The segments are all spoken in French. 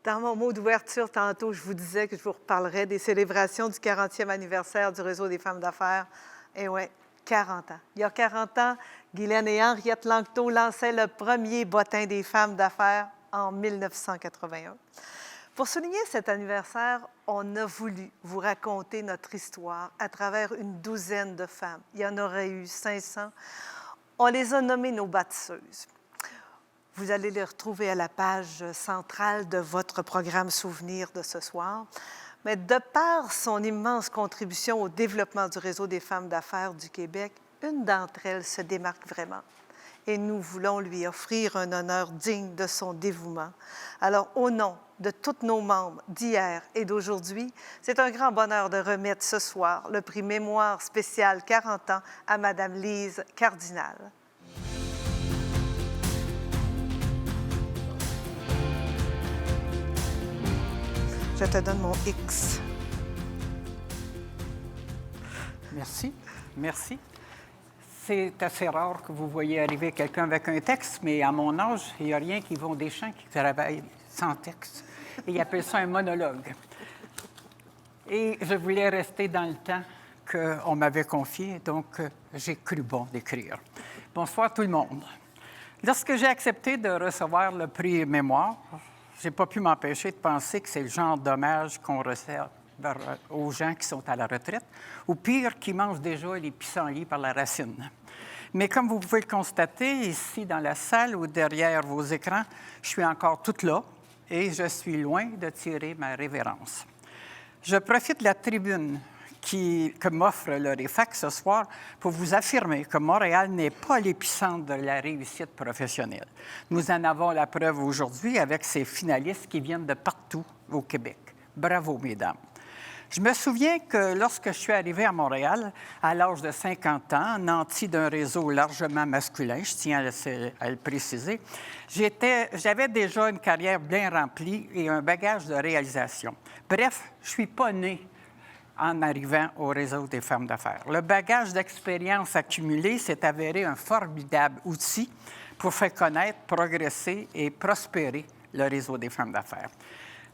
Dans mon mot d'ouverture, tantôt, je vous disais que je vous reparlerais des célébrations du 40e anniversaire du Réseau des femmes d'affaires. Et oui, 40 ans. Il y a 40 ans, Guylaine et Henriette Langteau lançaient le premier bottin des femmes d'affaires en 1981. Pour souligner cet anniversaire, on a voulu vous raconter notre histoire à travers une douzaine de femmes. Il y en aurait eu 500. On les a nommées nos bâtisseuses. Vous allez les retrouver à la page centrale de votre programme Souvenir de ce soir. Mais de par son immense contribution au développement du Réseau des femmes d'affaires du Québec, une d'entre elles se démarque vraiment. Et nous voulons lui offrir un honneur digne de son dévouement. Alors, au nom de tous nos membres d'hier et d'aujourd'hui, c'est un grand bonheur de remettre ce soir le prix Mémoire spécial 40 ans à Mme Lise Cardinal. Je te donne mon X. Merci. Merci. C'est assez rare que vous voyez arriver quelqu'un avec un texte, mais à mon âge, il n'y a rien qui vont des champs qui travaillent sans texte. Et ils appellent ça un monologue. Et je voulais rester dans le temps qu'on m'avait confié, donc j'ai cru bon d'écrire. Bonsoir tout le monde. Lorsque j'ai accepté de recevoir le prix Mémoire, je n'ai pas pu m'empêcher de penser que c'est le genre d'hommage qu'on réserve aux gens qui sont à la retraite, ou pire, qui mangent déjà les pissenlits par la racine. Mais comme vous pouvez le constater, ici dans la salle ou derrière vos écrans, je suis encore toute là et je suis loin de tirer ma révérence. Je profite de la tribune que m'offre le REFAC ce soir pour vous affirmer que Montréal n'est pas l'épicentre de la réussite professionnelle. Nous en avons la preuve aujourd'hui avec ces finalistes qui viennent de partout au Québec. Bravo, mesdames. Je me souviens que lorsque je suis arrivée à Montréal, à l'âge de 50 ans, nanti d'un réseau largement masculin, je tiens à le préciser, j'avais déjà une carrière bien remplie et un bagage de réalisation. Bref, je ne suis pas née en arrivant au Réseau des femmes d'affaires. Le bagage d'expérience accumulé s'est avéré un formidable outil pour faire connaître, progresser et prospérer le Réseau des femmes d'affaires.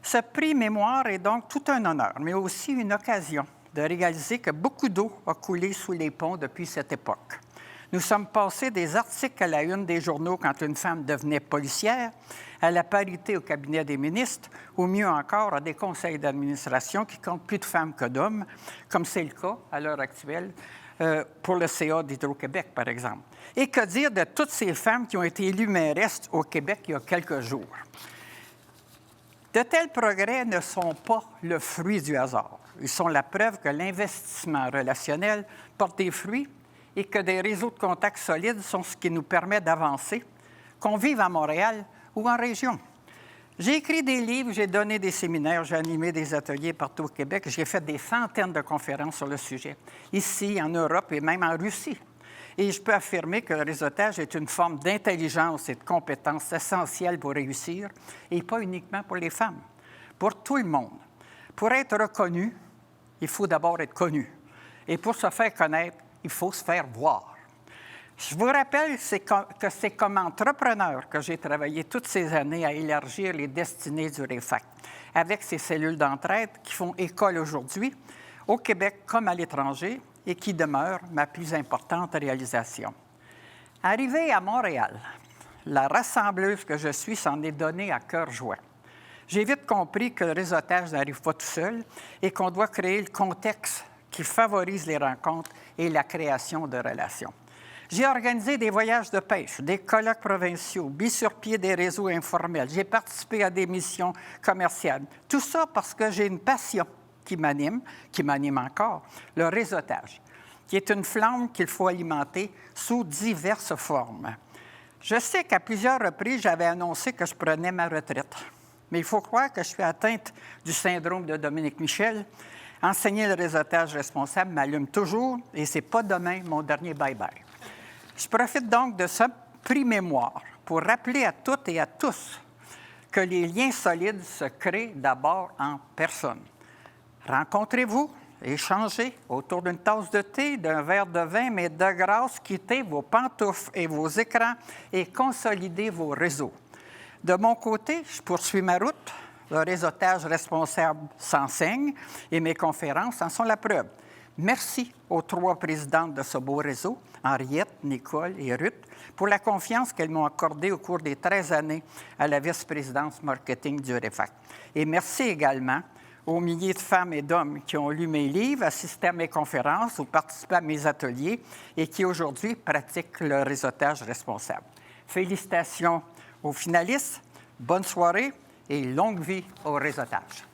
Ce prix Mémoire est donc tout un honneur, mais aussi une occasion de réaliser que beaucoup d'eau a coulé sous les ponts depuis cette époque. Nous sommes passés des articles à la une des journaux quand une femme devenait policière, à la parité au cabinet des ministres, ou mieux encore, à des conseils d'administration qui comptent plus de femmes que d'hommes, comme c'est le cas à l'heure actuelle pour le CA d'Hydro-Québec, par exemple. Et que dire de toutes ces femmes qui ont été élues mairesses au Québec il y a quelques jours? De tels progrès ne sont pas le fruit du hasard. Ils sont la preuve que l'investissement relationnel porte des fruits et que des réseaux de contacts solides sont ce qui nous permet d'avancer, qu'on vive à Montréal ou en région. J'ai écrit des livres, j'ai donné des séminaires, j'ai animé des ateliers partout au Québec, j'ai fait des centaines de conférences sur le sujet, ici, en Europe et même en Russie. Et je peux affirmer que le réseautage est une forme d'intelligence et de compétence essentielle pour réussir, et pas uniquement pour les femmes, pour tout le monde. Pour être reconnu, il faut d'abord être connu. Et pour se faire connaître, il faut se faire voir. Je vous rappelle que c'est comme entrepreneur que j'ai travaillé toutes ces années à élargir les destinées du REFAC, avec ces cellules d'entraide qui font école aujourd'hui, au Québec comme à l'étranger, et qui demeure ma plus importante réalisation. Arrivée à Montréal, la rassembleuse que je suis s'en est donnée à cœur joie. J'ai vite compris que le réseautage n'arrive pas tout seul et qu'on doit créer le contexte qui favorise les rencontres et la création de relations. J'ai organisé des voyages de pêche, des colloques provinciaux, mis sur pied des réseaux informels. J'ai participé à des missions commerciales. Tout ça parce que j'ai une passion qui m'anime encore, le réseautage, qui est une flamme qu'il faut alimenter sous diverses formes. Je sais qu'à plusieurs reprises, j'avais annoncé que je prenais ma retraite. Mais il faut croire que je suis atteinte du syndrome de Dominique Michel. Enseigner le réseautage responsable m'allume toujours et ce n'est pas demain mon dernier bye-bye. Je profite donc de ce prix Mémoire pour rappeler à toutes et à tous que les liens solides se créent d'abord en personne. Rencontrez-vous, échangez autour d'une tasse de thé, d'un verre de vin, mais de grâce, quittez vos pantoufles et vos écrans et consolidez vos réseaux. De mon côté, je poursuis ma route, Le réseautage responsable s'enseigne et mes conférences en sont la preuve. Merci aux 3 présidentes de ce beau réseau, Henriette, Nicole et Ruth, pour la confiance qu'elles m'ont accordée au cours des 13 années à la vice-présidence marketing du REFAC. Et merci également aux milliers de femmes et d'hommes qui ont lu mes livres, assisté à mes conférences ou participé à mes ateliers et qui aujourd'hui pratiquent le réseautage responsable. Félicitations aux finalistes, bonne soirée et longue vie au réseautage.